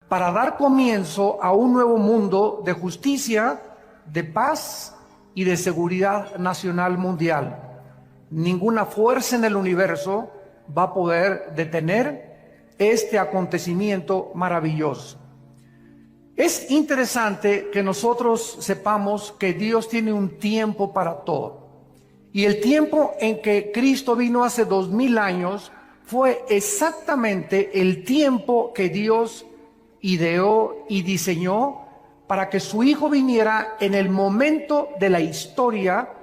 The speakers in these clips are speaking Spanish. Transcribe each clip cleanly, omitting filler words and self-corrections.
para dar comienzo a un nuevo mundo de justicia, de paz y de seguridad nacional mundial. Ninguna fuerza en el universo va a poder detener este acontecimiento maravilloso. Es interesante que nosotros sepamos que Dios tiene un tiempo para todo. Y el tiempo en que Cristo vino hace 2000 años fue exactamente el tiempo que Dios ideó y diseñó para que su Hijo viniera en el momento de la historia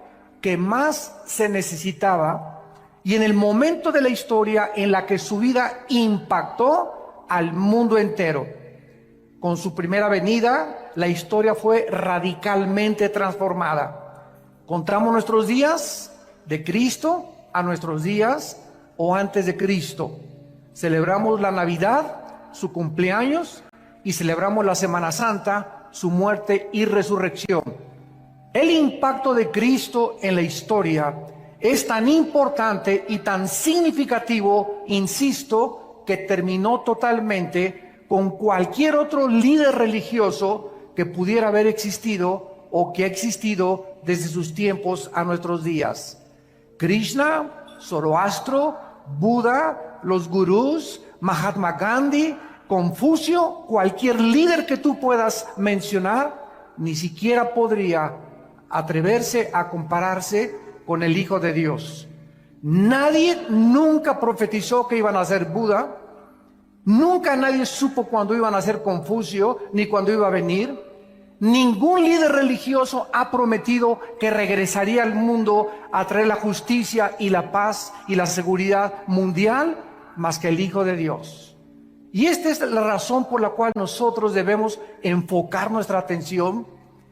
que más se necesitaba y en el momento de la historia en la que su vida impactó al mundo entero. Con su primera venida, la historia fue radicalmente transformada. Contamos nuestros días de Cristo a nuestros días o antes de Cristo. Celebramos la Navidad, su cumpleaños, y celebramos la Semana Santa, su muerte y resurrección. El impacto de Cristo en la historia es tan importante y tan significativo, insisto, que terminó totalmente con cualquier otro líder religioso que pudiera haber existido o que ha existido desde sus tiempos a nuestros días. Krishna, Zoroastro, Buda, los gurús, Mahatma Gandhi, Confucio, cualquier líder que tú puedas mencionar, ni siquiera podría atreverse a compararse con el Hijo de Dios. Nadie nunca profetizó que iban a ser Buda, nunca nadie supo cuándo iban a ser Confucio, ni cuándo iba a venir. Ningún líder religioso ha prometido que regresaría al mundo a traer la justicia y la paz y la seguridad mundial más que el Hijo de Dios. Y esta es la razón por la cual nosotros debemos enfocar nuestra atención.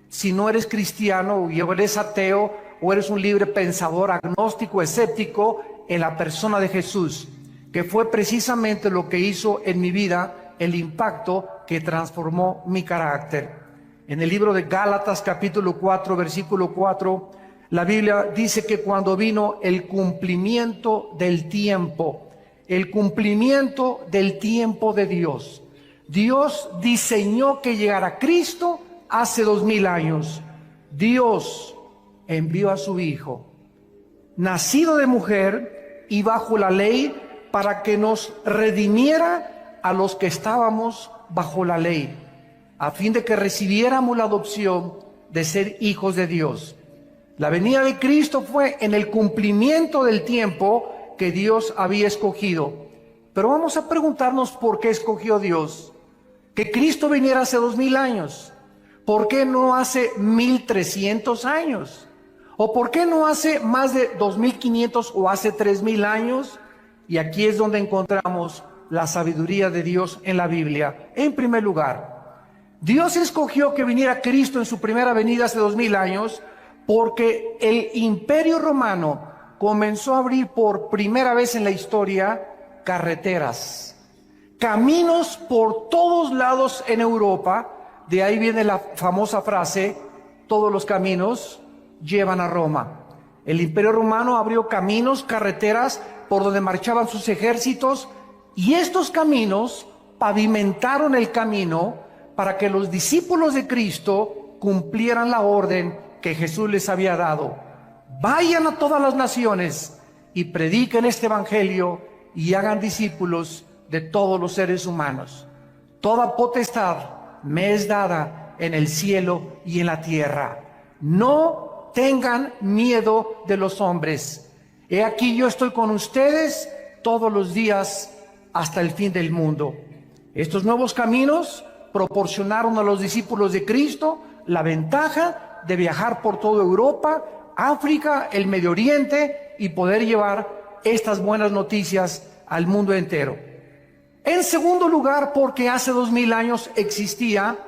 Si no eres cristiano o eres ateo o eres un libre pensador, agnóstico, escéptico, en la persona de Jesús, que fue precisamente lo que hizo en mi vida el impacto que transformó mi carácter. En el libro de Gálatas capítulo 4, versículo 4, la Biblia dice que cuando vino el cumplimiento del tiempo de Dios, Dios diseñó que llegara Cristo hace 2000 años. Dios envió a su Hijo, nacido de mujer y bajo la ley, para que nos redimiera a los que estábamos bajo la ley, a fin de que recibiéramos la adopción de ser hijos de Dios. La venida de Cristo fue en el cumplimiento del tiempo que Dios había escogido. Pero vamos a preguntarnos por qué escogió Dios que Cristo viniera hace 2000 años. ¿Por qué no hace 1300 años? ¿O por qué no hace más de 2500 o hace 3000 años? Y aquí es donde encontramos la sabiduría de Dios en la Biblia. En primer lugar, Dios escogió que viniera Cristo en su primera venida hace 2000 años porque el Imperio Romano comenzó a abrir por primera vez en la historia carreteras, caminos por todos lados en Europa. De ahí viene la famosa frase: todos los caminos llevan a Roma. El Imperio Romano abrió caminos, carreteras por donde marchaban sus ejércitos, y estos caminos pavimentaron el camino para que los discípulos de Cristo cumplieran la orden que Jesús les había dado: vayan a todas las naciones y prediquen este evangelio y hagan discípulos de todos los seres humanos. Toda potestad me es dada en el cielo y en la tierra. No tengan miedo de los hombres. He aquí yo estoy con ustedes todos los días hasta el fin del mundo. Estos nuevos caminos proporcionaron a los discípulos de Cristo la ventaja de viajar por toda Europa, África, el Medio Oriente y poder llevar estas buenas noticias al mundo entero. En segundo lugar, porque hace 2000 años existía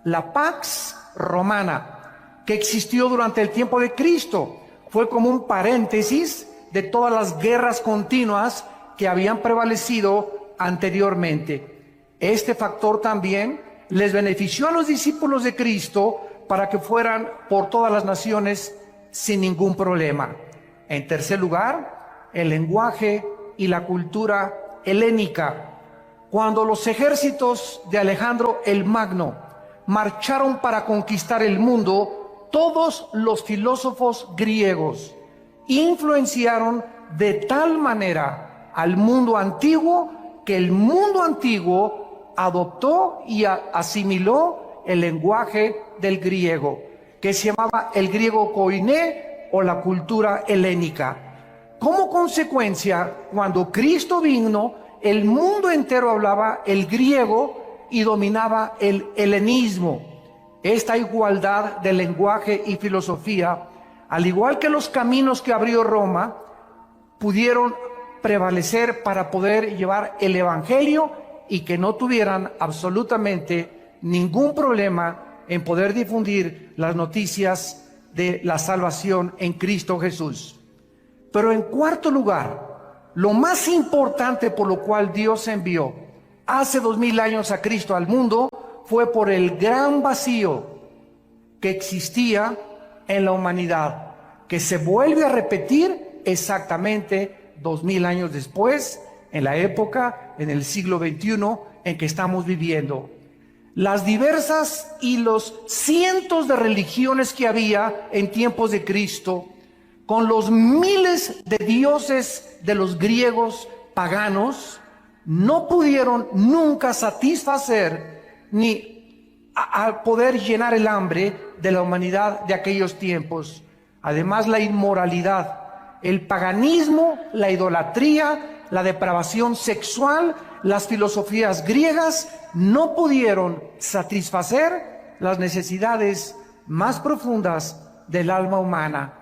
la Pax Romana, que existió durante el tiempo de Cristo. Fue como un paréntesis de todas las guerras continuas que habían prevalecido anteriormente. Este factor también les benefició a los discípulos de Cristo para que fueran por todas las naciones sin ningún problema. En tercer lugar, el lenguaje y la cultura helénica. Cuando los ejércitos de Alejandro el Magno marcharon para conquistar el mundo, todos los filósofos griegos influenciaron de tal manera al mundo antiguo que el mundo antiguo adoptó y asimiló el lenguaje del griego, que se llamaba el griego koiné o la cultura helénica. Como consecuencia, cuando Cristo vino, el mundo entero hablaba el griego y dominaba el helenismo. Esta igualdad de lenguaje y filosofía, al igual que los caminos que abrió Roma, pudieron prevalecer para poder llevar el evangelio y que no tuvieran absolutamente ningún problema en poder difundir las noticias de la salvación en Cristo Jesús. Pero en cuarto lugar, lo más importante por lo cual Dios envió hace 2000 años a Cristo al mundo fue por el gran vacío que existía en la humanidad, que se vuelve a repetir exactamente 2000 años después, en la época, en el siglo XXI en que estamos viviendo. Las diversas y los cientos de religiones que había en tiempos de Cristo, con los miles de dioses de los griegos paganos, no pudieron nunca satisfacer ni a poder llenar el hambre de la humanidad de aquellos tiempos. Además, la inmoralidad, el paganismo, la idolatría, la depravación sexual, las filosofías griegas no pudieron satisfacer las necesidades más profundas del alma humana.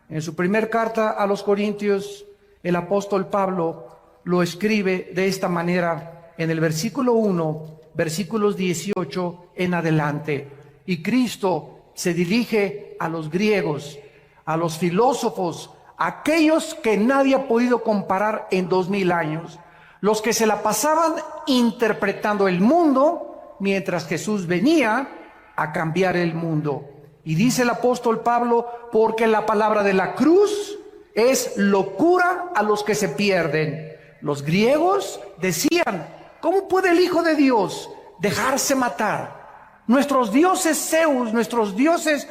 En su primer carta a los Corintios, el apóstol Pablo lo escribe de esta manera en el versículo 1, versículos 18 en adelante. Y Cristo se dirige a los griegos, a los filósofos, aquellos que nadie ha podido comparar en 2000 años, los que se la pasaban interpretando el mundo mientras Jesús venía a cambiar el mundo. Y dice el apóstol Pablo, porque la palabra de la cruz es locura a los que se pierden. Los griegos decían, ¿cómo puede el Hijo de Dios dejarse matar? Nuestros dioses Zeus, nuestros dioses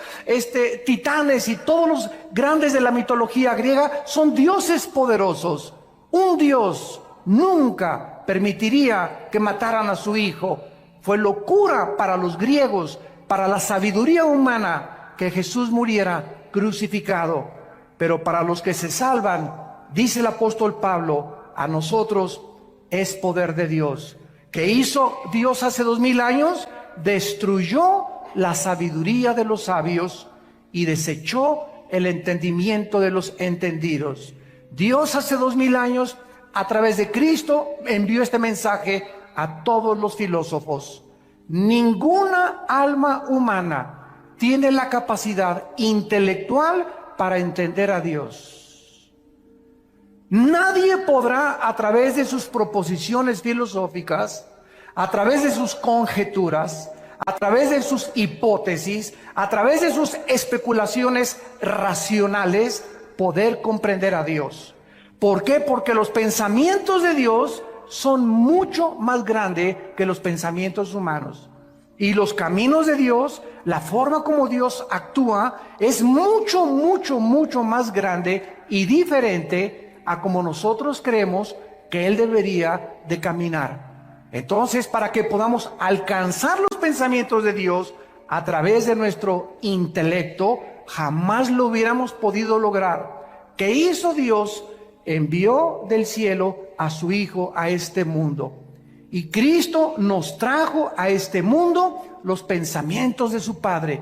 titanes y todos los grandes de la mitología griega son dioses poderosos. Un Dios nunca permitiría que mataran a su Hijo. Fue locura para los griegos, para la sabiduría humana, que Jesús muriera crucificado. Pero para los que se salvan, dice el apóstol Pablo, a nosotros es poder de Dios. ¿Qué hizo Dios hace 2000 años? Destruyó la sabiduría de los sabios y desechó el entendimiento de los entendidos. Dios hace 2000 años, a través de Cristo, envió este mensaje a todos los filósofos. Ninguna alma humana tiene la capacidad intelectual para entender a Dios. Nadie podrá, a través de sus proposiciones filosóficas, a través de sus conjeturas, a través de sus hipótesis, a través de sus especulaciones racionales, poder comprender a Dios. ¿Por qué? Porque los pensamientos de Dios son mucho más grandes que los pensamientos humanos. Y los caminos de Dios, la forma como Dios actúa, es mucho, mucho, mucho más grande y diferente a como nosotros creemos que Él debería de caminar. Entonces, para que podamos alcanzar los pensamientos de Dios a través de nuestro intelecto, jamás lo hubiéramos podido lograr. ¿Qué hizo Dios? Envió del cielo a su Hijo a este mundo. Y Cristo nos trajo a este mundo los pensamientos de su Padre.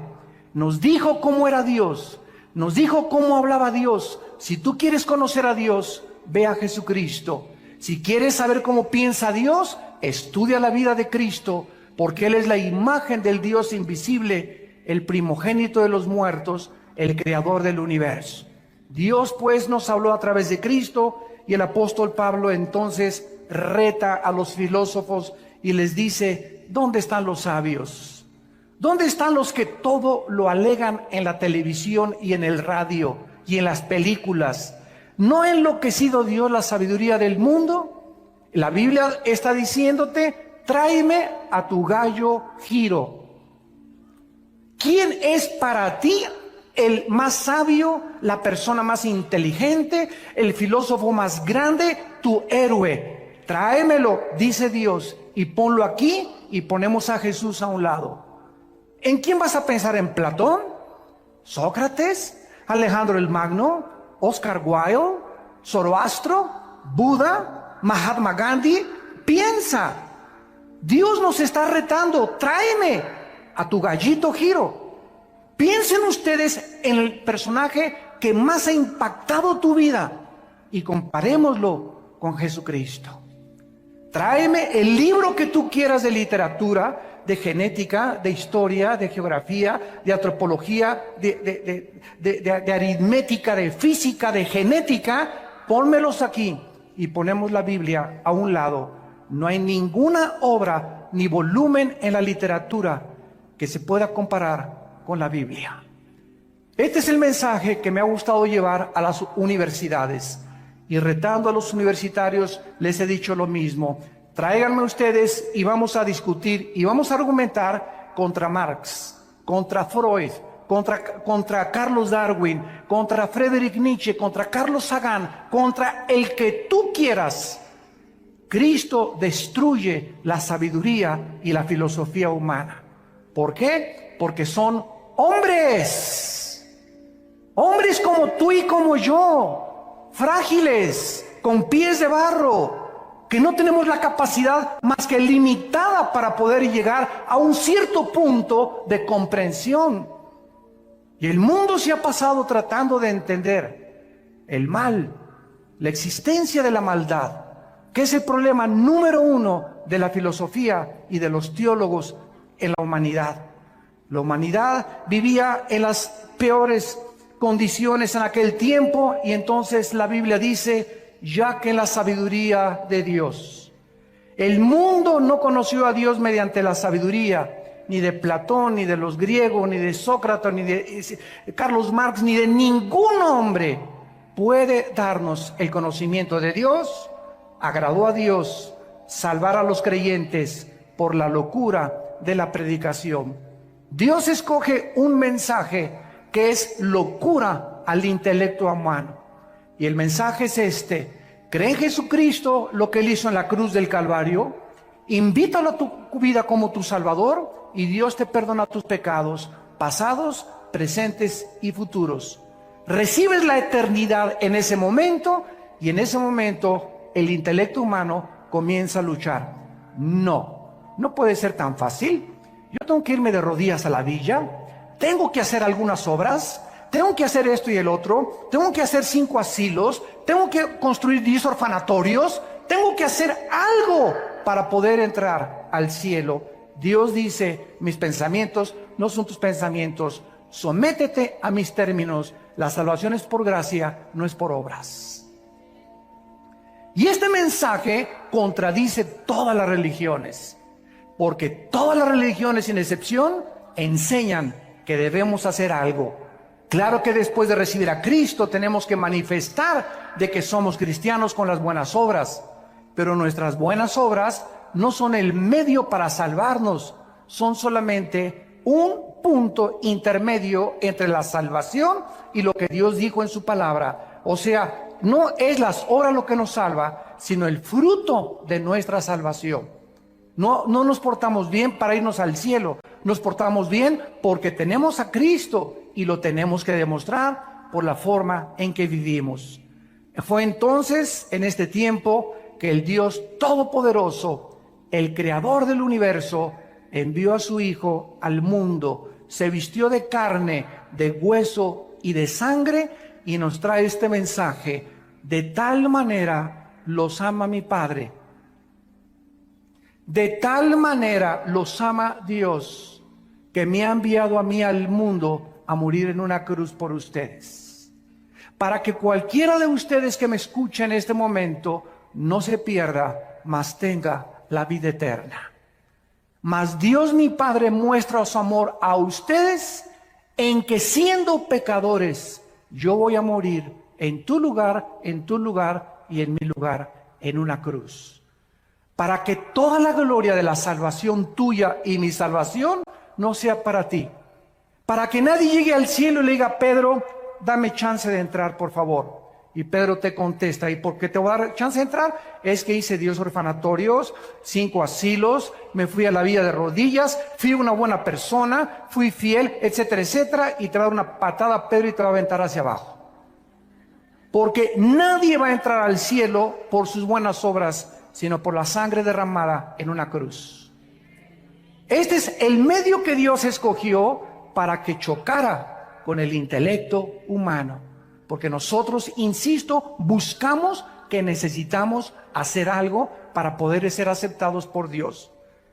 Nos dijo cómo era Dios. Nos dijo cómo hablaba Dios. Si tú quieres conocer a Dios, ve a Jesucristo. Si quieres saber cómo piensa Dios, estudia la vida de Cristo, porque Él es la imagen del Dios invisible, el primogénito de los muertos, el creador del universo. Dios pues nos habló a través de Cristo, y el apóstol Pablo entonces reta a los filósofos y les dice, ¿dónde están los sabios? ¿Dónde están los que todo lo alegan en la televisión y en el radio y en las películas? ¿No ha enloquecido Dios la sabiduría del mundo? La Biblia está diciéndote, tráeme a tu gallo Giro. ¿Quién es para ti el más sabio, la persona más inteligente, el filósofo más grande, tu héroe? Tráemelo, dice Dios, y ponlo aquí, y ponemos a Jesús a un lado. ¿En quién vas a pensar? ¿En Platón? ¿Sócrates? ¿Alejandro el Magno? ¿Oscar Wilde? ¿Zoroastro? ¿Buda? ¿Mahatma Gandhi? Piensa. Dios nos está retando. Tráeme a tu gallito Giro. Piensen ustedes en el personaje que más ha impactado tu vida y comparémoslo con Jesucristo. Tráeme el libro que tú quieras de literatura, de genética, de historia, de geografía, de antropología, de aritmética, de física, de genética. Pónmelos aquí y ponemos la Biblia a un lado. No hay ninguna obra ni volumen en la literatura que se pueda comparar con la Biblia. Este es el mensaje que me ha gustado llevar a las universidades. Y retando a los universitarios, les he dicho lo mismo. Tráiganme ustedes y vamos a discutir y vamos a argumentar contra Marx, contra Freud, contra Carlos Darwin, contra Friedrich Nietzsche, contra Carlos Sagan, contra el que tú quieras. Cristo destruye la sabiduría y la filosofía humana. ¿Por qué? Porque son hombres. Hombres como tú y como yo. Frágiles, con pies de barro, que no tenemos la capacidad más que limitada para poder llegar a un cierto punto de comprensión. Y el mundo se ha pasado tratando de entender el mal, la existencia de la maldad, que es el problema número uno de la filosofía y de los teólogos en la humanidad. La humanidad vivía en las peores condiciones en aquel tiempo, y entonces la Biblia dice, ya que la sabiduría de Dios. El mundo no conoció a Dios mediante la sabiduría, ni de Platón, ni de los griegos, ni de Sócrates, ni de Carlos Marx, ni de ningún hombre puede darnos el conocimiento de Dios. Agradó a Dios salvar a los creyentes por la locura de la predicación. Dios escoge un mensaje que es locura al intelecto humano. Y el mensaje es este: cree en Jesucristo, lo que Él hizo en la cruz del Calvario, invítalo a tu vida como tu Salvador, y Dios te perdona tus pecados, pasados, presentes y futuros. Recibes la eternidad en ese momento, y en ese momento el intelecto humano comienza a luchar. No puede ser tan fácil. Yo tengo que irme de rodillas a la villa, tengo que hacer algunas obras, tengo que hacer esto y el otro, tengo que hacer 5 asilos, tengo que construir 10 orfanatorios, tengo que hacer algo para poder entrar al cielo. Dios dice, mis pensamientos no son tus pensamientos, sométete a mis términos, la salvación es por gracia, no es por obras. Y este mensaje contradice todas las religiones, porque todas las religiones sin excepción enseñan que debemos hacer algo. Claro que después de recibir a Cristo tenemos que manifestar de que somos cristianos con las buenas obras, pero nuestras buenas obras no son el medio para salvarnos, son solamente un punto intermedio entre la salvación y lo que Dios dijo en su palabra. O sea, no es las obras lo que nos salva, sino el fruto de nuestra salvación. No nos portamos bien para irnos al cielo, nos portamos bien porque tenemos a Cristo y lo tenemos que demostrar por la forma en que vivimos. Fue entonces, en este tiempo, que el Dios Todopoderoso, el Creador del universo, envió a su Hijo al mundo, se vistió de carne, de hueso y de sangre, y nos trae este mensaje: de tal manera los ama mi Padre, de tal manera los ama Dios, que me ha enviado a mí al mundo a morir en una cruz por ustedes, para que cualquiera de ustedes que me escuche en este momento no se pierda, mas tenga la vida eterna. Mas Dios mi Padre muestra su amor a ustedes en que, siendo pecadores, yo voy a morir en tu lugar y en mi lugar en una cruz. para que toda la gloria de la salvación tuya y mi salvación no sea para ti. Para que nadie llegue al cielo y le diga, Pedro, dame chance de entrar, por favor. Y Pedro te contesta, ¿y por qué te voy a dar chance de entrar? Es que hice 10 orfanatorios, 5 asilos, me fui a la vida de rodillas, fui una buena persona, fui fiel, etcétera, etcétera, y te va a dar una patada, Pedro, y te va a aventar hacia abajo. Porque nadie va a entrar al cielo por sus buenas obras, sino por la sangre derramada en una cruz. Este es el medio que Dios escogió para que chocara con el intelecto humano. Porque nosotros, insisto, buscamos que necesitamos hacer algo para poder ser aceptados por Dios.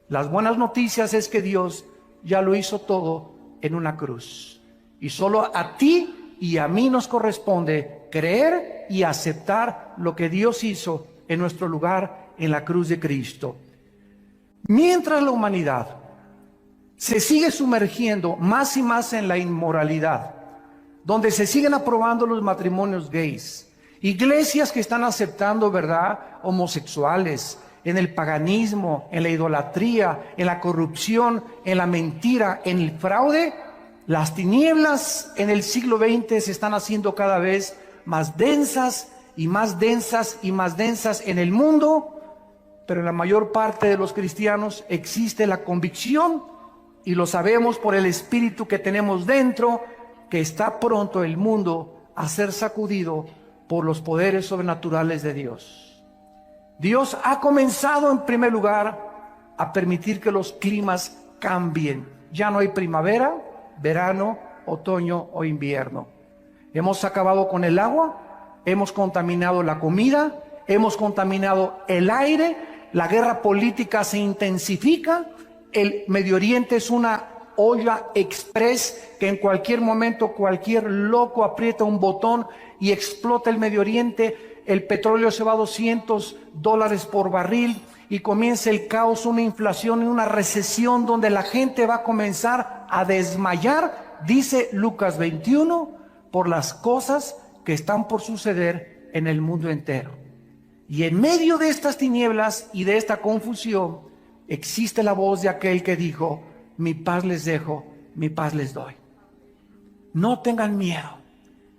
Las buenas noticias es que Dios ya lo hizo todo en una cruz. Y solo a ti y a mí nos corresponde creer y aceptar lo que Dios hizo en nuestro lugar en la cruz de Cristo. Mientras la humanidad se sigue sumergiendo más y más en la inmoralidad, donde se siguen aprobando los matrimonios gays, iglesias que están aceptando, ¿verdad?, homosexuales, en el paganismo, en la idolatría, en la corrupción, en la mentira, en el fraude, las tinieblas en el siglo XX se están haciendo cada vez más densas y más densas y más densas en el mundo, pero en la mayor parte de los cristianos existe la convicción, y lo sabemos por el espíritu que tenemos dentro, que está pronto el mundo a ser sacudido por los poderes sobrenaturales de Dios. Dios ha comenzado en primer lugar a permitir que los climas cambien. Ya no hay primavera, verano, otoño o invierno. Hemos acabado con el agua, hemos contaminado la comida, hemos contaminado el aire, la guerra política se intensifica, el Medio Oriente es una olla express que en cualquier momento cualquier loco aprieta un botón y explota el Medio Oriente. El petróleo se va a $200 por barril y comienza el caos, una inflación y una recesión donde la gente va a comenzar a desmayar, dice Lucas 21, por las cosas que están por suceder en el mundo entero. Y en medio de estas tinieblas y de esta confusión existe la voz de aquel que dijo: mi paz les dejo, mi paz les doy. No tengan miedo.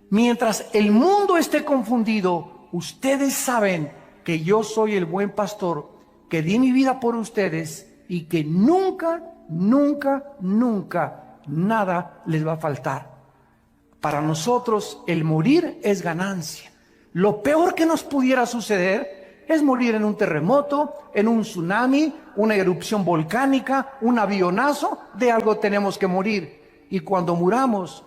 Mientras el mundo esté confundido, ustedes saben que yo soy el buen pastor, que di mi vida por ustedes y que nunca, nunca, nunca nada les va a faltar. Para nosotros el morir es ganancia. Lo peor que nos pudiera suceder es morir en un terremoto, en un tsunami, una erupción volcánica, un avionazo. De algo tenemos que morir. Y cuando muramos,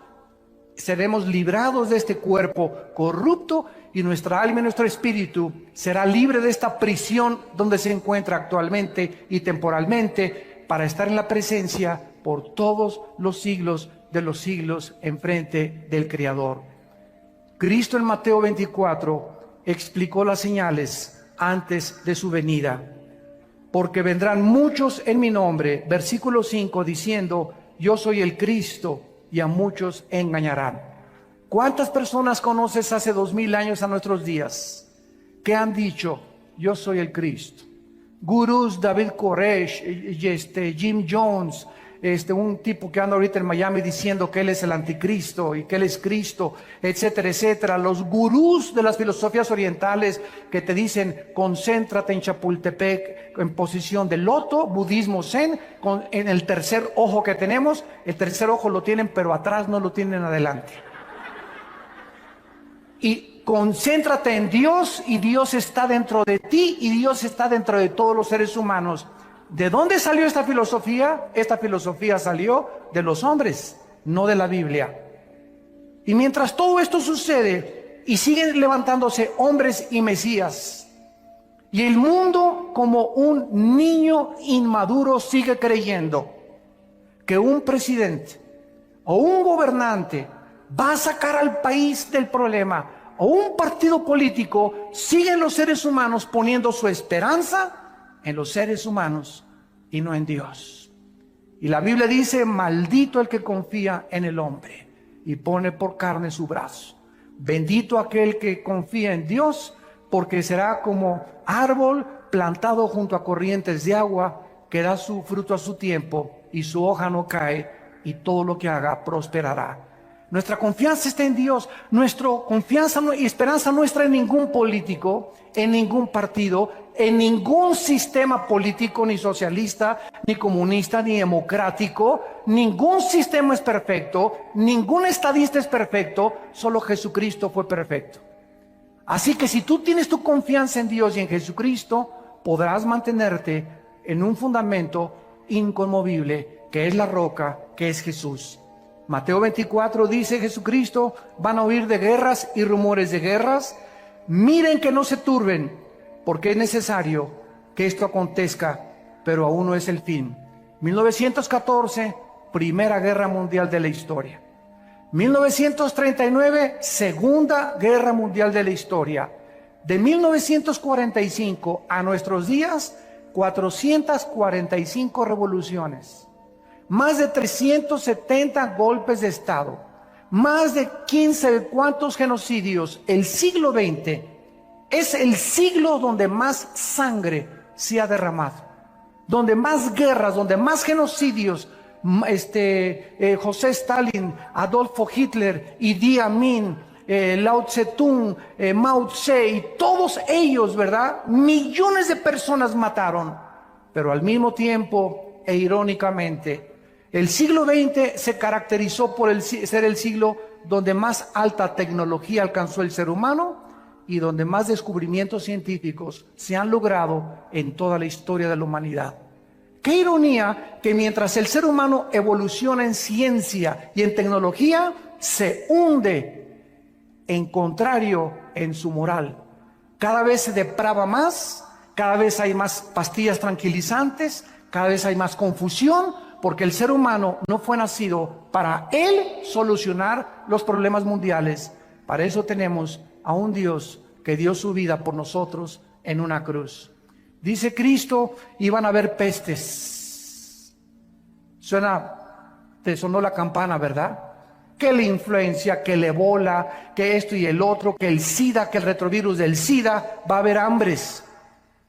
seremos librados de este cuerpo corrupto y nuestra alma y nuestro espíritu será libre de esta prisión donde se encuentra actualmente y temporalmente, para estar en la presencia por todos los siglos de los siglos enfrente del Creador. Cristo en Mateo 24 explicó las señales antes de su venida. Porque vendrán muchos en mi nombre, versículo 5, diciendo: yo soy el Cristo, y a muchos engañarán. ¿Cuántas personas conoces hace 2000 años a nuestros días que han dicho: yo soy el Cristo? Gurús, David Koresh, Jim Jones, un tipo que anda ahorita en Miami diciendo que él es el anticristo y que él es Cristo, etcétera, etcétera. Los gurús de las filosofías orientales que te dicen: concéntrate en Chapultepec en posición de loto, budismo zen, en el tercer ojo que tenemos. El tercer ojo lo tienen, pero atrás no lo tienen adelante. Y concéntrate en Dios, y Dios está dentro de ti, y Dios está dentro de todos los seres humanos. ¿De dónde salió esta filosofía? Esta filosofía salió de los hombres, no de la Biblia. Y mientras todo esto sucede y siguen levantándose hombres y mesías, y el mundo como un niño inmaduro sigue creyendo que un presidente o un gobernante va a sacar al país del problema, o un partido político, siguen los seres humanos poniendo su esperanza en los seres humanos y no en Dios. Y la Biblia dice: maldito el que confía en el hombre y pone por carne su brazo. Bendito aquel que confía en Dios, porque será como árbol plantado junto a corrientes de agua, que da su fruto a su tiempo y su hoja no cae, y todo lo que haga prosperará. Nuestra confianza está en Dios. Nuestra confianza y esperanza no está en ningún político, en ningún partido, en ningún sistema político, ni socialista, ni comunista, ni democrático. Ningún sistema es perfecto, ningún estadista es perfecto, solo Jesucristo fue perfecto. Así que si tú tienes tu confianza en Dios y en Jesucristo, podrás mantenerte en un fundamento inconmovible, que es la roca, que es Jesús. Mateo 24 dice Jesucristo: van a oír de guerras y rumores de guerras. Miren que no se turben, porque es necesario que esto acontezca, pero aún no es el fin. 1914, Primera Guerra Mundial de la historia. 1939, Segunda Guerra Mundial de la historia. De 1945 a nuestros días, 445 revoluciones. Más de 370 golpes de Estado, más de 15 de cuantos genocidios. El siglo XX es el siglo donde más sangre se ha derramado, donde más guerras, donde más genocidios. José Stalin, Adolfo Hitler, Idi Amin, Lao Tse-tung, Mao Tse, y todos ellos, ¿verdad? Millones de personas mataron, pero al mismo tiempo e irónicamente, el siglo XX se caracterizó por ser el siglo donde más alta tecnología alcanzó el ser humano y donde más descubrimientos científicos se han logrado en toda la historia de la humanidad. Qué ironía que mientras el ser humano evoluciona en ciencia y en tecnología, se hunde en contrario en su moral. Cada vez se deprava más, cada vez hay más pastillas tranquilizantes, cada vez hay más confusión, porque el ser humano no fue nacido para él solucionar los problemas mundiales. Para eso tenemos a un Dios que dio su vida por nosotros en una cruz. Dice Cristo: iban a haber pestes. Te sonó la campana, ¿verdad? Que la influencia, que el ébola, que esto y el otro, que el SIDA, que el retrovirus del SIDA. Va a haber hambres,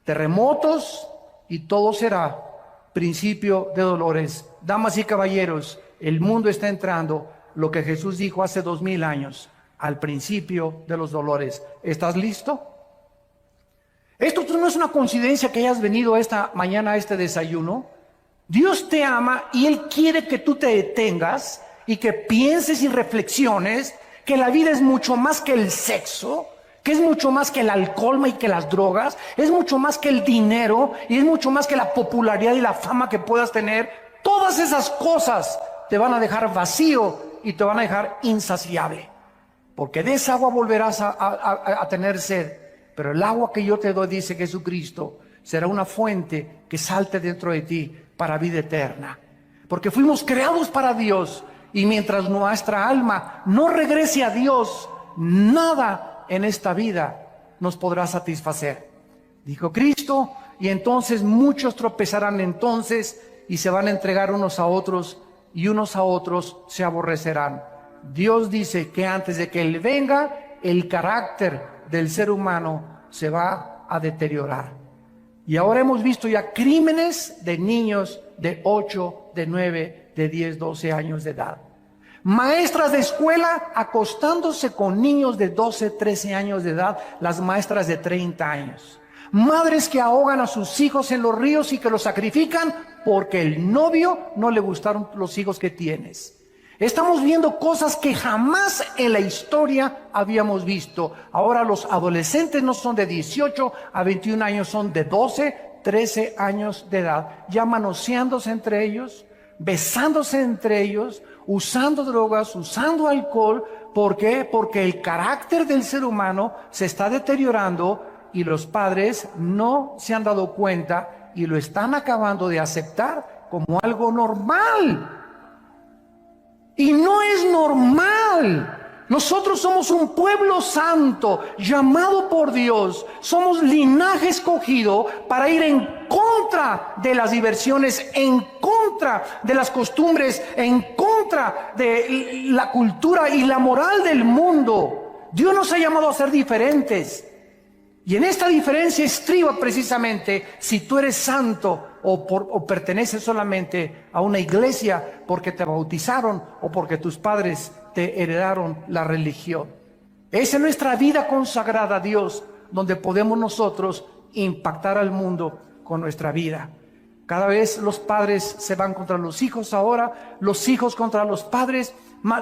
terremotos, y todo será principio de dolores. Damas y caballeros, el mundo está entrando, lo que Jesús dijo hace 2000 años, al principio de los dolores. ¿Estás listo? Esto no es una coincidencia que hayas venido esta mañana a este desayuno. Dios te ama y Él quiere que tú te detengas y que pienses y reflexiones que la vida es mucho más que el sexo, que es mucho más que el alcohol y que las drogas, es mucho más que el dinero y es mucho más que la popularidad y la fama que puedas tener. Todas esas cosas te van a dejar vacío y te van a dejar insaciable, porque de esa agua volverás a tener sed, pero el agua que yo te doy, dice Jesucristo, será una fuente que salte dentro de ti para vida eterna, porque fuimos creados para Dios, y mientras nuestra alma no regrese a Dios, nada en esta vida nos podrá satisfacer, dijo Cristo. Y entonces muchos tropezarán entonces y se van a entregar unos a otros, y unos a otros se aborrecerán. Dios dice que antes de que Él venga, el carácter del ser humano se va a deteriorar. Y ahora hemos visto ya crímenes de niños de 8, de 9, de 10, 12 años de edad. Maestras de escuela acostándose con niños de 12, 13 años de edad, las maestras de 30 años. Madres que ahogan a sus hijos en los ríos y que los sacrifican porque el novio no le gustaron los hijos que tienes. Estamos viendo cosas que jamás en la historia habíamos visto. Ahora los adolescentes no son de 18 a 21 años, son de 12, 13 años de edad, ya manoseándose entre ellos, besándose entre ellos, usando drogas, usando alcohol. ¿Por qué? Porque el carácter del ser humano se está deteriorando y los padres no se han dado cuenta y lo están acabando de aceptar como algo normal. Y no es normal. Nosotros somos un pueblo santo, llamado por Dios. Somos linaje escogido para ir en contra de las diversiones, en contra de las costumbres, en contra de la cultura y la moral del mundo. Dios nos ha llamado a ser diferentes. Y en esta diferencia estriba precisamente si tú eres santo o perteneces solamente a una iglesia porque te bautizaron o porque tus padres te heredaron la religión. Esa es nuestra vida consagrada a Dios, donde podemos nosotros impactar al mundo con nuestra vida. Cada vez los padres se van contra los hijos ahora, los hijos contra los padres,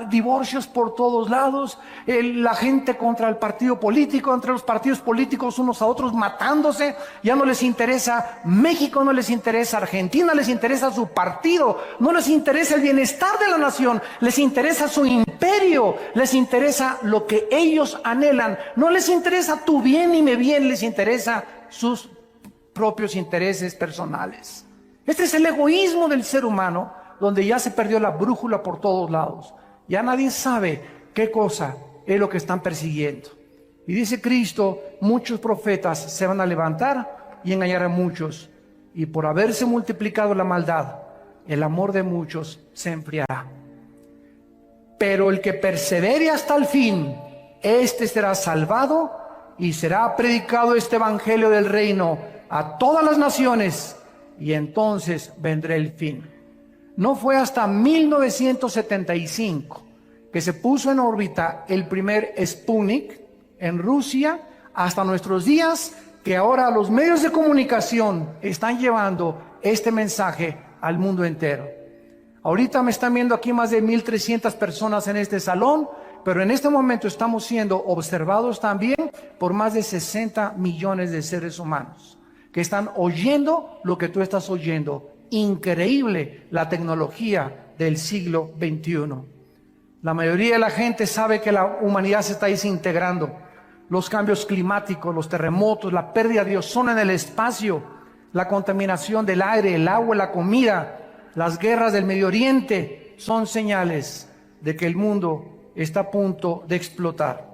divorcios por todos lados, la gente contra el partido político, entre los partidos políticos unos a otros matándose. Ya no les interesa México, no les interesa Argentina, les interesa su partido, no les interesa el bienestar de la nación, les interesa su imperio, les interesa lo que ellos anhelan, no les interesa tu bien ni mi bien, les interesa sus propios intereses personales. Este es el egoísmo del ser humano, donde ya se perdió la brújula por todos lados. Ya nadie sabe qué cosa es lo que están persiguiendo. Y dice Cristo, muchos profetas se van a levantar y engañar a muchos. Y por haberse multiplicado la maldad, el amor de muchos se enfriará. Pero el que persevere hasta el fin, este será salvado y será predicado este evangelio del reino a todas las naciones. Y entonces vendrá el fin. No fue hasta 1975 que se puso en órbita el primer Sputnik en Rusia, hasta nuestros días, que ahora los medios de comunicación están llevando este mensaje al mundo entero. Ahorita me están viendo aquí más de 1,300 personas en este salón, pero en este momento estamos siendo observados también por más de 60 millones de seres humanos que están oyendo lo que tú estás oyendo. Increíble la tecnología del siglo XXI. La mayoría de la gente sabe que la humanidad se está desintegrando. Los cambios climáticos, los terremotos, la pérdida de ozono en el espacio, la contaminación del aire, el agua, la comida, las guerras del Medio Oriente son señales de que el mundo está a punto de explotar.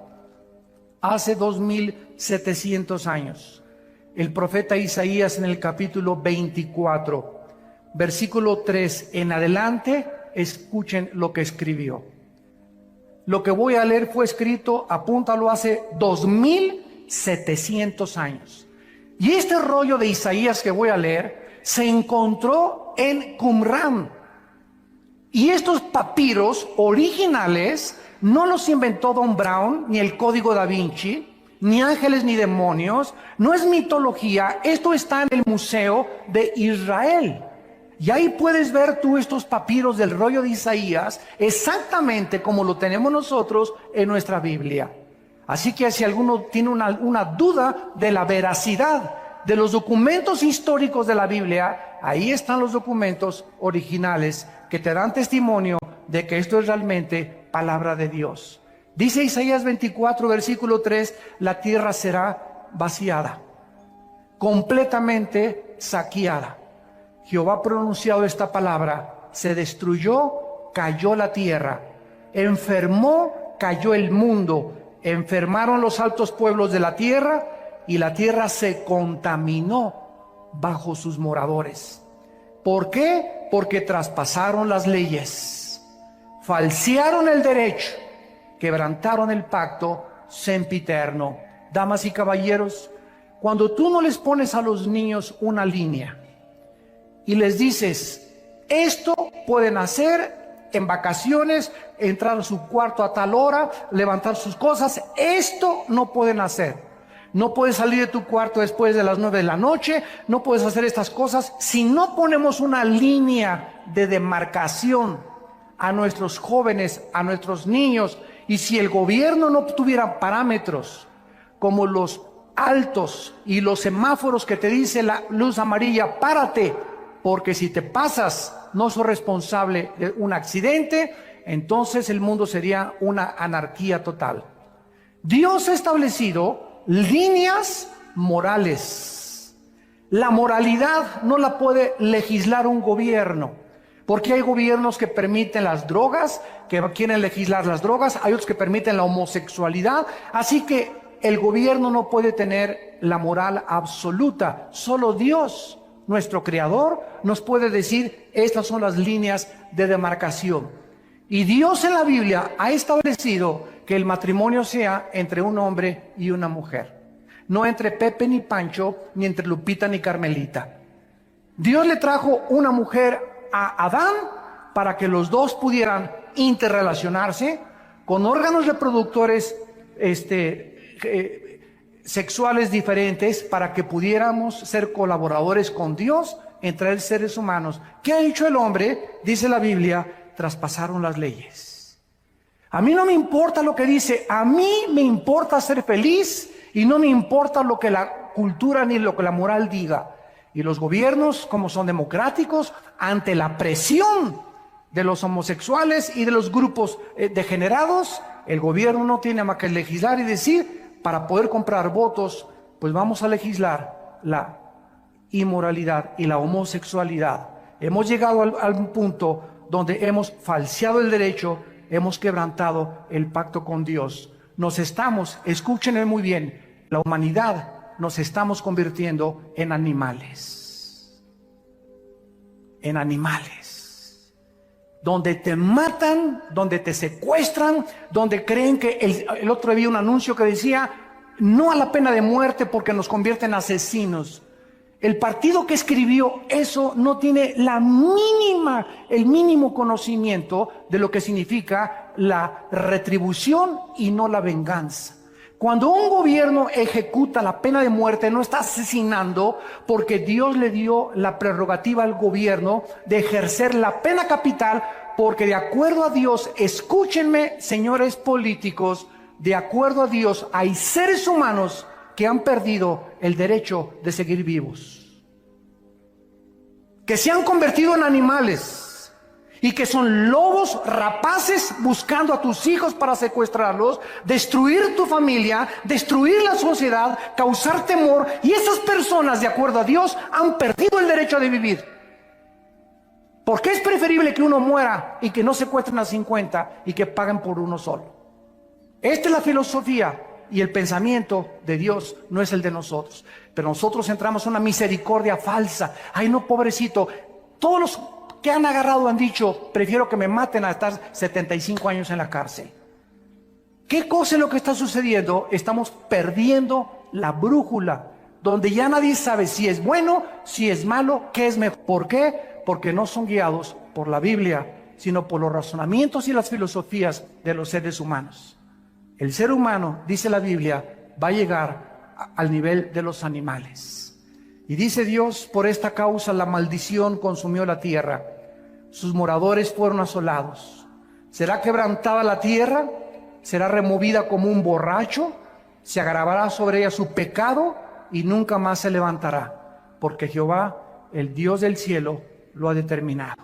Hace 2700 años, el profeta Isaías en el capítulo 24, versículo 3 en adelante, escuchen lo que escribió. Lo que voy a leer fue escrito, apúntalo, hace 2700 años. Y este rollo de Isaías que voy a leer se encontró en Qumran. Y estos papiros originales no los inventó Don Brown, ni el Código Da Vinci, ni ángeles ni demonios, no es mitología. Esto está en el Museo de Israel. Y ahí puedes ver tú estos papiros del rollo de Isaías exactamente como lo tenemos nosotros en nuestra Biblia. Así que si alguno tiene una duda de la veracidad de los documentos históricos de la Biblia, ahí están los documentos originales que te dan testimonio de que esto es realmente palabra de Dios. Dice Isaías 24, versículo 3, la tierra será vaciada, completamente saqueada. Jehová ha pronunciado esta palabra, se destruyó, cayó la tierra, enfermó, cayó el mundo, enfermaron los altos pueblos de la tierra y la tierra se contaminó bajo sus moradores. ¿Por qué? Porque traspasaron las leyes, falsearon el derecho, quebrantaron el pacto sempiterno. Damas y caballeros, cuando tú no les pones a los niños una línea y les dices, esto pueden hacer en vacaciones, entrar a su cuarto a tal hora, levantar sus cosas, esto no pueden hacer. No puedes salir de tu cuarto después de las 9 de la noche, no puedes hacer estas cosas. Si no ponemos una línea de demarcación a nuestros jóvenes, a nuestros niños, y si el gobierno no tuviera parámetros como los altos y los semáforos que te dice la luz amarilla, párate, porque si te pasas no sos responsable de un accidente, entonces el mundo sería una anarquía total. Dios ha establecido líneas morales. La moralidad no la puede legislar un gobierno, porque hay gobiernos que permiten las drogas, que quieren legislar las drogas, hay otros que permiten la homosexualidad, así que el gobierno no puede tener la moral absoluta. Solo Dios, nuestro Creador, nos puede decir, estas son las líneas de demarcación. Y Dios en la Biblia ha establecido que el matrimonio sea entre un hombre y una mujer. no entre Pepe ni Pancho, ni entre Lupita ni Carmelita. Dios le trajo una mujer a Adán para que los dos pudieran interrelacionarse con órganos reproductores sexuales diferentes, para que pudiéramos ser colaboradores con Dios entre los seres humanos. ¿Qué ha hecho el hombre? Dice la Biblia, traspasaron las leyes. A mí no me importa lo que dice, a mí me importa ser feliz y no me importa lo que la cultura ni lo que la moral diga. Y los gobiernos, como son democráticos, ante la presión de los homosexuales y de los grupos degenerados, el gobierno no tiene más que legislar y decir, para poder comprar votos, pues vamos a legislar la inmoralidad y la homosexualidad. Hemos llegado al punto donde hemos falseado el derecho, hemos quebrantado el pacto con Dios. Nos estamos, escúchenme muy bien, la humanidad nos estamos convirtiendo en animales. En animales. Donde te matan, donde te secuestran, donde creen que el otro día vi un anuncio que decía, no a la pena de muerte porque nos convierte en asesinos. El partido que escribió eso no tiene el mínimo conocimiento de lo que significa la retribución y no la venganza. Cuando un gobierno ejecuta la pena de muerte, no está asesinando, porque Dios le dio la prerrogativa al gobierno de ejercer la pena capital, porque de acuerdo a Dios, escúchenme, señores políticos, de acuerdo a Dios hay seres humanos que han perdido el derecho de seguir vivos, que se han convertido en animales y que son lobos rapaces buscando a tus hijos para secuestrarlos, destruir tu familia, destruir la sociedad, causar temor, y esas personas, de acuerdo a Dios, han perdido el derecho de vivir. Porque es preferible que uno muera y que no secuestren a 50 y que paguen por uno solo. Esta es la filosofía y el pensamiento de Dios, no es el de nosotros. Pero nosotros entramos en una misericordia falsa. Ay, no, pobrecito. Todos los que han agarrado han dicho, prefiero que me maten a estar 75 años en la cárcel. ¿Qué cosa es lo que está sucediendo? Estamos perdiendo la brújula, donde ya nadie sabe si es bueno, si es malo, qué es mejor. ¿Por qué? Porque no son guiados por la Biblia, sino por los razonamientos y las filosofías de los seres humanos. El ser humano, dice la Biblia, va a llegar al nivel de los animales. Y dice Dios, por esta causa la maldición consumió la tierra. Sus moradores fueron asolados. ¿Será quebrantada la tierra? ¿Será removida como un borracho? ¿Se agravará sobre ella su pecado? Y nunca más se levantará, porque Jehová, el Dios del cielo, lo ha determinado.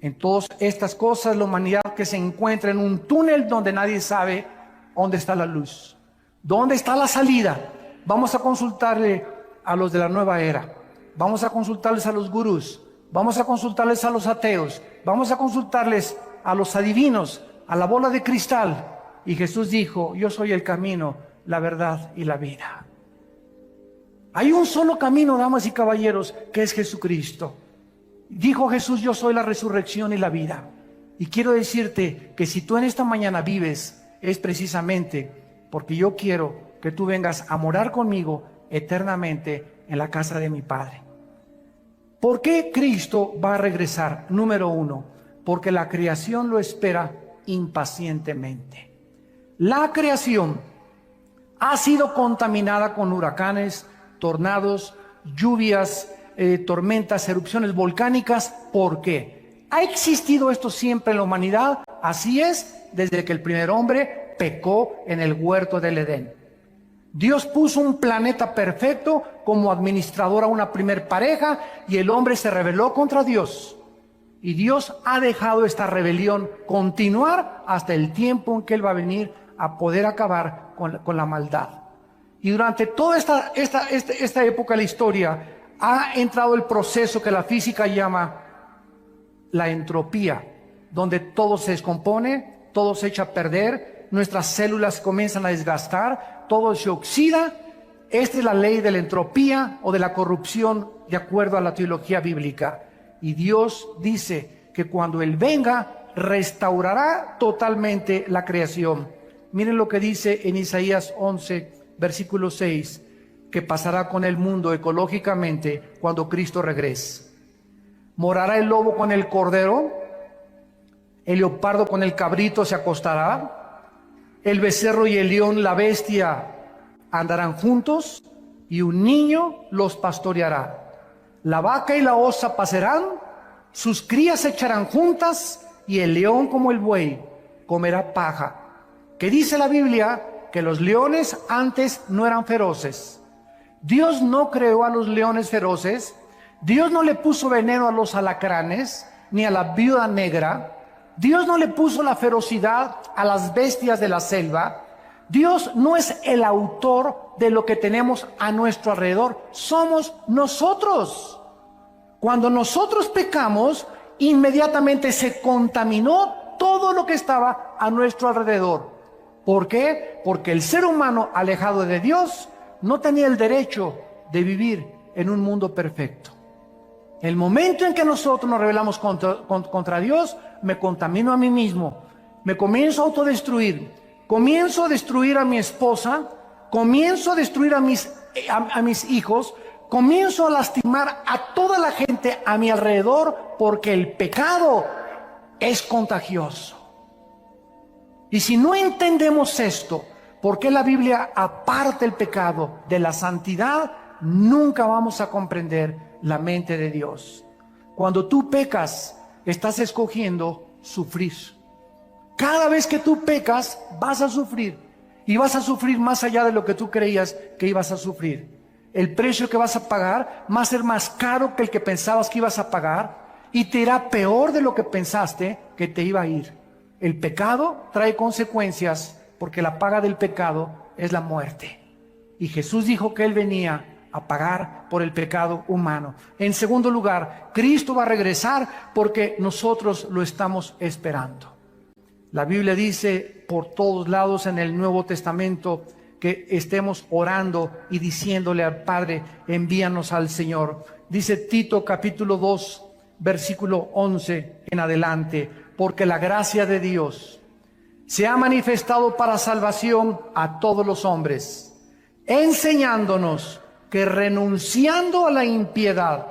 En todas estas cosas, la humanidad que se encuentra en un túnel donde nadie sabe dónde está la luz, dónde está la salida. Vamos a consultarle a los de la nueva era, vamos a consultarles a los gurús, vamos a consultarles a los ateos, vamos a consultarles a los adivinos, a la bola de cristal. Y Jesús dijo, yo soy el camino, la verdad y la vida. Hay un solo camino, damas y caballeros, que es Jesucristo. Dijo Jesús, yo soy la resurrección y la vida. Y quiero decirte que si tú en esta mañana vives, es precisamente porque yo quiero que tú vengas a morar conmigo eternamente en la casa de mi Padre. ¿Por qué Cristo va a regresar? Número uno, porque la creación lo espera impacientemente. La creación ha sido contaminada con huracanes, tornados, lluvias, tormentas, erupciones volcánicas. ¿Por qué? ¿Ha existido esto siempre en la humanidad? Así es, desde que el primer hombre pecó en el huerto del Edén. Dios puso un planeta perfecto como administrador a una primer pareja y el hombre se rebeló contra Dios. Y Dios ha dejado esta rebelión continuar hasta el tiempo en que Él va a venir a poder acabar con la maldad. Y durante toda esta época de la historia ha entrado el proceso que la física llama la entropía, donde todo se descompone, todo se echa a perder, nuestras células comienzan a desgastar, todo se oxida. Esta es la ley de la entropía o de la corrupción de acuerdo a la teología bíblica. Y Dios dice que cuando Él venga, restaurará totalmente la creación. Miren lo que dice en Isaías 11, versículo 6. que pasará con el mundo ecológicamente cuando Cristo regrese. Morará el lobo con el cordero, el leopardo con el cabrito se acostará, el becerro y el león, la bestia, andarán juntos, y un niño los pastoreará. La vaca y la osa pasarán, sus crías se echarán juntas, y el león como el buey comerá paja. Que dice la Biblia que los leones antes no eran feroces. Dios no creó a los leones feroces. Dios no le puso veneno a los alacranes, ni a la viuda negra. Dios no le puso la ferocidad a las bestias de la selva. Dios no es el autor de lo que tenemos a nuestro alrededor. Somos nosotros. Cuando nosotros pecamos, inmediatamente se contaminó todo lo que estaba a nuestro alrededor. ¿Por qué? Porque el ser humano alejado de Dios no tenía el derecho de vivir en un mundo perfecto. El momento en que nosotros nos rebelamos contra Dios, me contamino a mí mismo, me comienzo a autodestruir, comienzo a destruir a mi esposa, comienzo a destruir a mis hijos, comienzo a lastimar a toda la gente a mi alrededor, porque el pecado es contagioso. Y si no entendemos esto, ¿por qué la Biblia aparta el pecado de la santidad? Nunca vamos a comprender la mente de Dios. Cuando tú pecas, estás escogiendo sufrir. Cada vez que tú pecas, vas a sufrir. Y vas a sufrir más allá de lo que tú creías que ibas a sufrir. El precio que vas a pagar va a ser más caro que el que pensabas que ibas a pagar, y te irá peor de lo que pensaste que te iba a ir. El pecado trae consecuencias, porque la paga del pecado es la muerte. Y Jesús dijo que Él venía a pagar por el pecado humano. En segundo lugar, Cristo va a regresar porque nosotros lo estamos esperando. La Biblia dice por todos lados en el Nuevo Testamento que estemos orando y diciéndole al Padre: envíanos al Señor. Dice Tito capítulo 2, versículo 11 en adelante: porque la gracia de Dios se ha manifestado para salvación a todos los hombres, enseñándonos que renunciando a la impiedad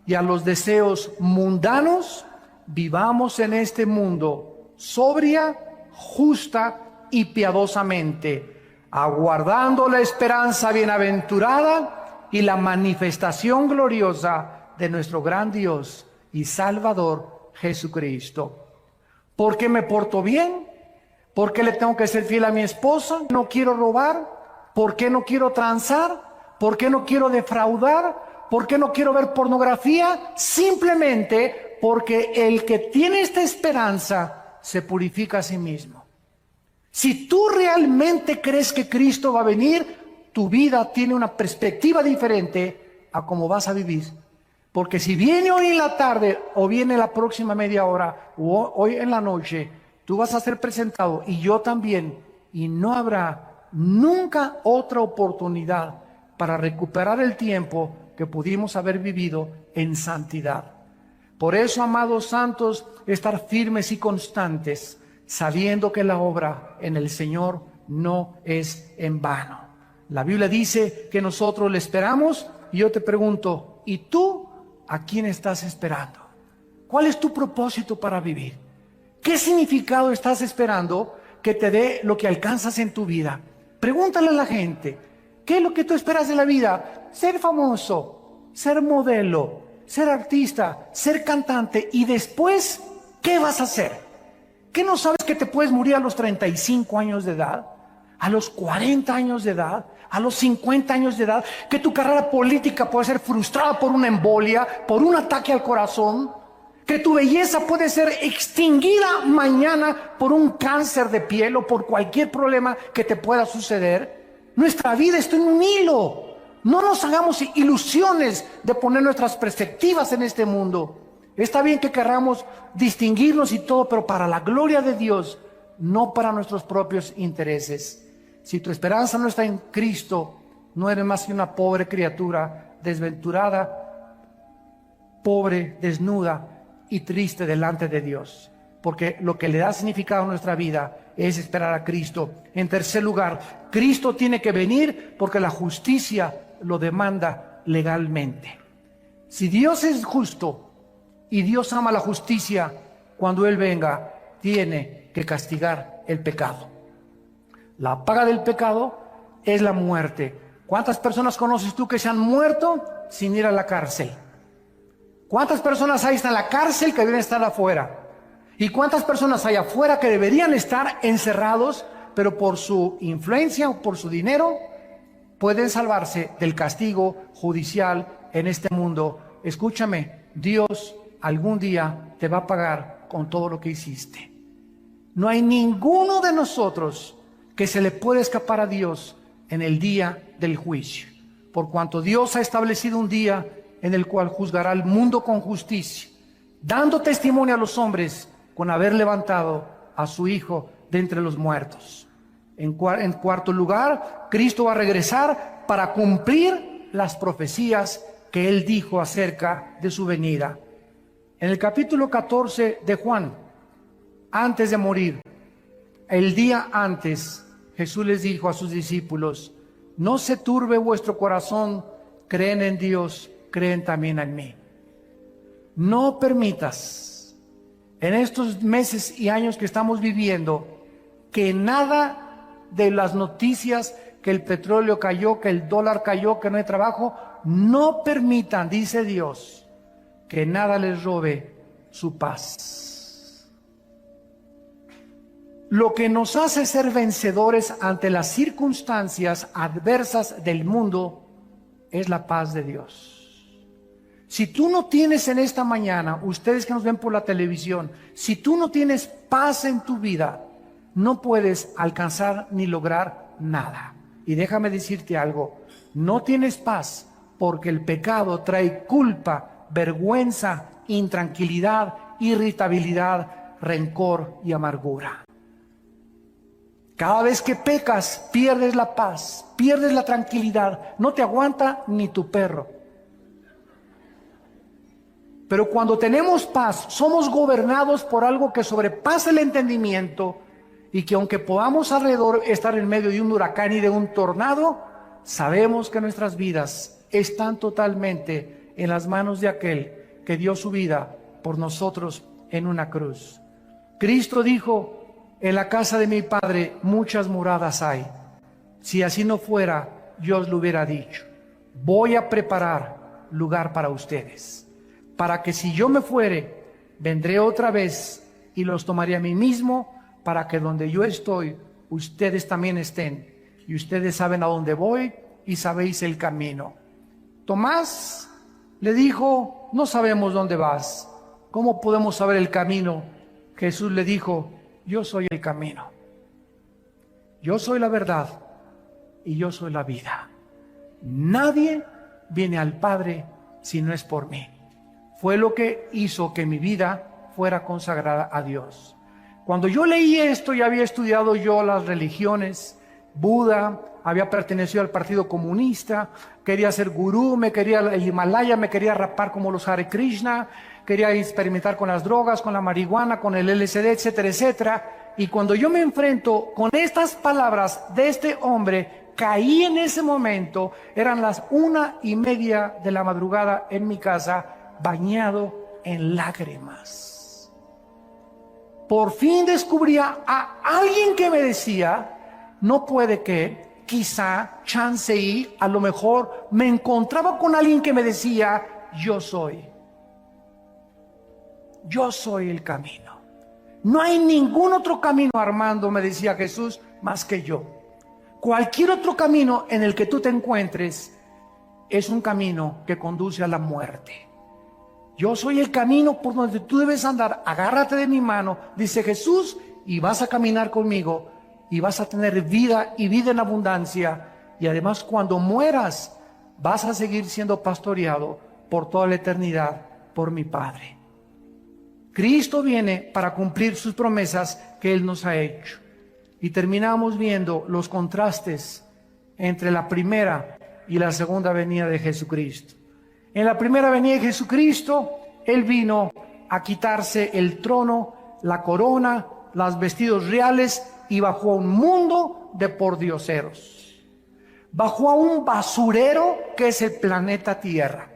y a los deseos mundanos, vivamos en este mundo sobria, justa y piadosamente, aguardando la esperanza bienaventurada y la manifestación gloriosa de nuestro gran Dios y Salvador Jesucristo. ¿Por qué me porto bien? ¿Por qué le tengo que ser fiel a mi esposa? ¿No quiero robar? ¿Por qué no quiero transar? ¿Por qué no quiero defraudar? ¿Por qué no quiero ver pornografía? Simplemente porque el que tiene esta esperanza se purifica a sí mismo. Si tú realmente crees que Cristo va a venir, tu vida tiene una perspectiva diferente a cómo vas a vivir. Porque si viene hoy en la tarde, o viene la próxima media hora, o hoy en la noche, tú vas a ser presentado, y yo también, y no habrá nunca otra oportunidad para recuperar el tiempo que pudimos haber vivido en santidad. Por eso, amados santos, estar firmes y constantes, sabiendo que la obra en el Señor no es en vano. La Biblia dice que nosotros le esperamos, y yo te pregunto: ¿y tú a quién estás esperando? ¿Cuál es tu propósito para vivir? ¿Qué significado estás esperando que te dé lo que alcanzas en tu vida? Pregúntale a la gente: ¿qué es lo que tú esperas de la vida? Ser famoso, ser modelo, ser artista, ser cantante. Y después, ¿qué vas a hacer? ¿Qué no sabes que te puedes morir a los 35 años de edad? ¿A los 40 años de edad? ¿A los 50 años de edad? ¿Que tu carrera política puede ser frustrada por una embolia, por un ataque al corazón? ¿Que tu belleza puede ser extinguida mañana por un cáncer de piel o por cualquier problema que te pueda suceder? Nuestra vida está en un hilo. No nos hagamos ilusiones de poner nuestras perspectivas en este mundo. Está bien que queramos distinguirnos y todo, pero para la gloria de Dios, no para nuestros propios intereses. Si tu esperanza no está en Cristo, no eres más que una pobre criatura, desventurada, pobre, desnuda y triste delante de Dios. Porque lo que le da significado a nuestra vida es esperar a Cristo. En tercer lugar, Cristo tiene que venir porque la justicia lo demanda legalmente. Si Dios es justo y Dios ama la justicia, cuando Él venga, tiene que castigar el pecado. La paga del pecado es la muerte. ¿Cuántas personas conoces tú que se han muerto sin ir a la cárcel? ¿Cuántas personas hay en la cárcel que deben estar afuera? ¿Y cuántas personas hay afuera que deberían estar encerrados, pero por su influencia o por su dinero pueden salvarse del castigo judicial en este mundo? Escúchame, Dios algún día te va a pagar con todo lo que hiciste. No hay ninguno de nosotros que se le pueda escapar a Dios en el día del juicio, por cuanto Dios ha establecido un día en el cual juzgará al mundo con justicia, dando testimonio a los hombres con haber levantado a su Hijo de entre los muertos. En cuarto lugar, Cristo va a regresar para cumplir las profecías que Él dijo acerca de su venida. En el capítulo 14 de Juan, antes de morir, el día antes, Jesús les dijo a sus discípulos: no se turbe vuestro corazón, creen en Dios, creen también en mí. No permitas en estos meses y años que estamos viviendo que nada de las noticias, que el petróleo cayó, que el dólar cayó, que no hay trabajo, no permitan, dice Dios, que nada les robe su paz. Lo que nos hace ser vencedores ante las circunstancias adversas del mundo es la paz de Dios. Si tú no tienes en esta mañana, ustedes que nos ven por la televisión, si tú no tienes paz en tu vida, no puedes alcanzar ni lograr nada. Y déjame decirte algo, no tienes paz porque el pecado trae culpa, vergüenza, intranquilidad, irritabilidad, rencor y amargura. Cada vez que pecas, pierdes la paz, pierdes la tranquilidad, no te aguanta ni tu perro. Pero cuando tenemos paz, somos gobernados por algo que sobrepasa el entendimiento, y que aunque podamos alrededor estar en medio de un huracán y de un tornado, sabemos que nuestras vidas están totalmente en las manos de aquel que dio su vida por nosotros en una cruz. Cristo dijo: en la casa de mi Padre muchas moradas hay. Si así no fuera, yo os lo hubiera dicho. Voy a preparar lugar para ustedes, para que si yo me fuere, vendré otra vez y los tomaré a mí mismo, para que donde yo estoy, ustedes también estén. Y ustedes saben a dónde voy y sabéis el camino. Tomás le dijo: no sabemos dónde vas. ¿Cómo podemos saber el camino? Jesús le dijo: yo soy el camino. Yo soy la verdad y yo soy la vida. Nadie viene al Padre si no es por mí. Fue lo que hizo que mi vida fuera consagrada a Dios. Cuando yo leí esto, ya había estudiado yo las religiones, Buda, había pertenecido al Partido Comunista, quería ser gurú, me quería el Himalaya, me quería rapar como los Hare Krishna, quería experimentar con las drogas, con la marihuana, con el LSD, etcétera, etcétera. Y cuando yo me enfrento con estas palabras de este hombre, caí en ese momento. Eran las 1:30 de la madrugada en mi casa, bañado en lágrimas. Por fin descubría a alguien que me decía: no puede que, quizá, chance y, a lo mejor, me encontraba con alguien que me decía: yo soy el camino. No hay ningún otro camino, Armando, me decía Jesús, más que yo. Cualquier otro camino en el que tú te encuentres es un camino que conduce a la muerte. Yo soy el camino por donde tú debes andar. Agárrate de mi mano, dice Jesús, y vas a caminar conmigo y vas a tener vida y vida en abundancia. Y además, cuando mueras, vas a seguir siendo pastoreado por toda la eternidad por mi Padre. Cristo viene para cumplir sus promesas que Él nos ha hecho. Y terminamos viendo los contrastes entre la primera y la segunda venida de Jesucristo. En la primera venida de Jesucristo, Él vino a quitarse el trono, la corona, los vestidos reales y bajó a un mundo de pordioseros. bajó a un basurero que es el planeta Tierra.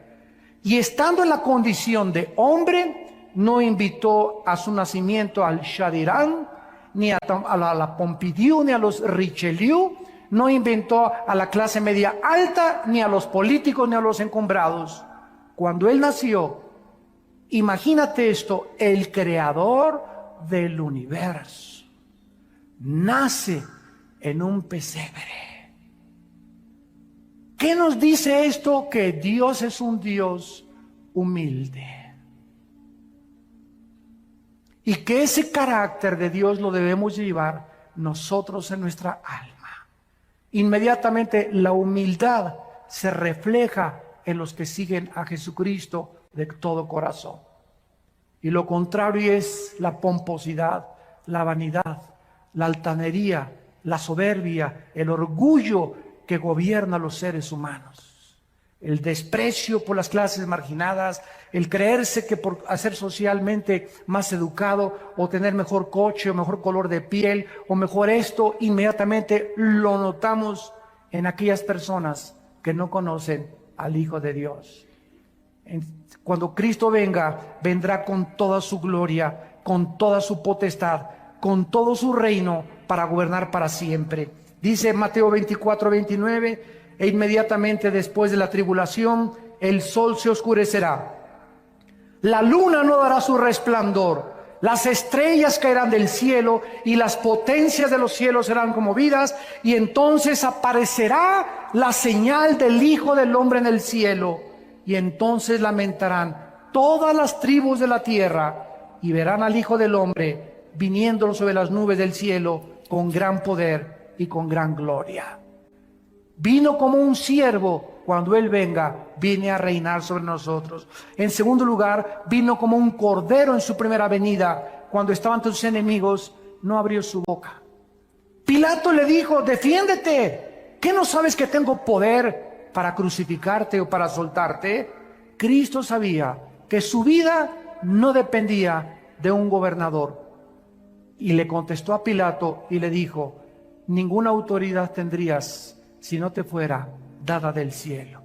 Y estando en la condición de hombre, no invitó a su nacimiento al Shah de Irán, ni a la Pompidou, ni a los Richelieu, no inventó a la clase media alta, ni a los políticos, ni a los encumbrados. Cuando él nació, imagínate esto, el creador del universo nace en un pesebre. ¿Qué nos dice esto? Que Dios es un Dios humilde. Y que ese carácter de Dios lo debemos llevar nosotros en nuestra alma. Inmediatamente la humildad se refleja en los que siguen a Jesucristo de todo corazón. Y lo contrario es la pomposidad, la vanidad, la altanería, la soberbia, el orgullo que gobierna a los seres humanos. El desprecio por las clases marginadas, el creerse que por ser socialmente más educado o tener mejor coche o mejor color de piel o mejor esto, inmediatamente lo notamos en aquellas personas que no conocen al Hijo de Dios. Cuando Cristo venga, vendrá con toda su gloria, con toda su potestad, con todo su reino para gobernar para siempre. Dice Mateo 24:29, e inmediatamente después de la tribulación, el sol se oscurecerá, la luna no dará su resplandor, las estrellas caerán del cielo y las potencias de los cielos serán conmovidas, y entonces aparecerá la señal del Hijo del Hombre en el cielo, y entonces lamentarán todas las tribus de la tierra y verán al Hijo del Hombre viniendo sobre las nubes del cielo con gran poder y con gran gloria. Vino como un siervo, cuando Él venga, viene a reinar sobre nosotros. En segundo lugar, vino como un cordero en su primera venida. Cuando estaban tus enemigos, no abrió su boca. Pilato le dijo, defiéndete. ¿Qué no sabes que tengo poder para crucificarte o para soltarte? Cristo sabía que su vida no dependía de un gobernador. Y le contestó a Pilato y le dijo, ninguna autoridad tendrías si no te fuera dada del cielo.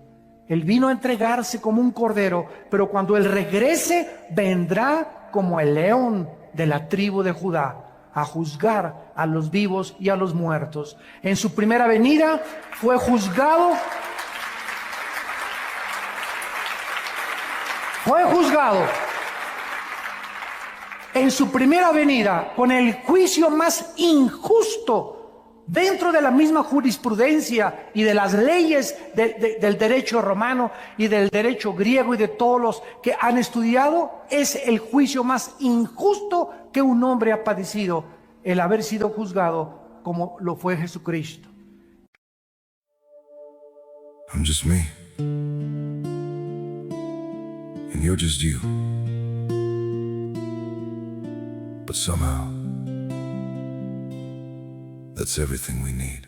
Él vino a entregarse como un cordero, pero cuando Él regrese, vendrá como el león de la tribu de Judá, a juzgar a los vivos y a los muertos. En su primera venida fue juzgado. En su primera venida, con el juicio más injusto dentro de la misma jurisprudencia y de las leyes del derecho romano y del derecho griego y de todos los que han estudiado, es el juicio más injusto que un hombre ha padecido, el haber sido juzgado como lo fue Jesucristo. I'm just me, and you're just you. But somehow, that's everything we need.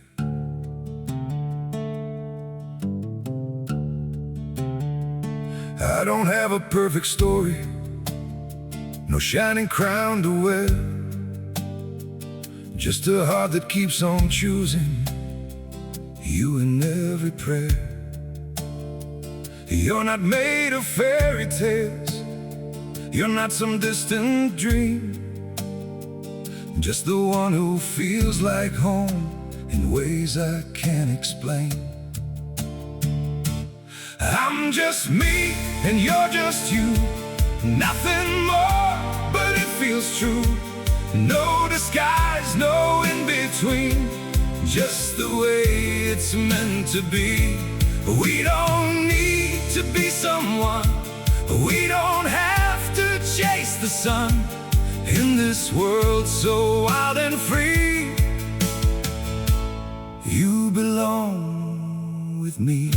I don't have a perfect story, no shining crown to wear, just a heart that keeps on choosing you in every prayer. You're not made of fairy tales, you're not some distant dream, just the one who feels like home in ways I can't explain. I'm just me and you're just you, nothing more, but it feels true. No disguise, no in between, just the way it's meant to be. We don't need to be someone, we don't have to chase the sun. In this world so wild and free, you belong with me.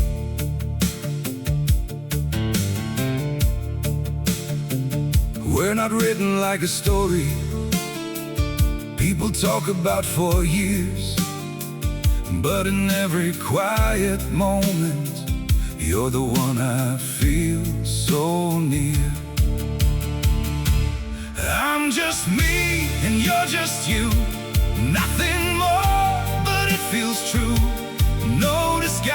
We're not written like a story people talk about for years, but in every quiet moment, you're the one I feel so near. I'm just me and you're just you, nothing more, but it feels true. No disguise.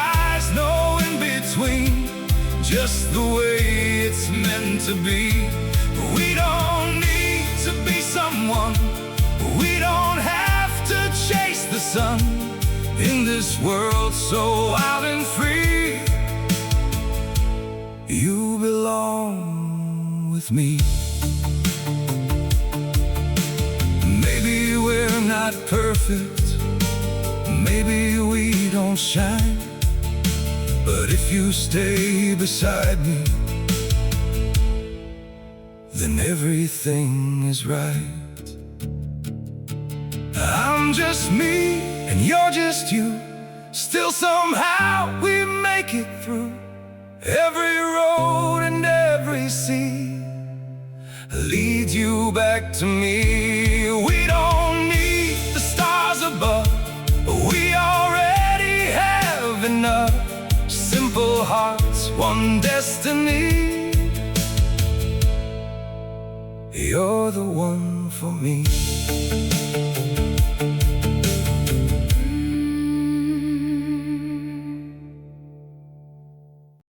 just the way it's meant to be. We don't need to be someone, we don't have to chase the sun. In this world so wild and free, you belong with me. Maybe we're not perfect, maybe we don't shine, but if you stay beside me, then everything is right. I'm just me and you're just you, still somehow we make it through. Every road and every sea leads you back to me. We don't need the stars above, we already have enough. Simple hearts, one destiny. You're the one for me.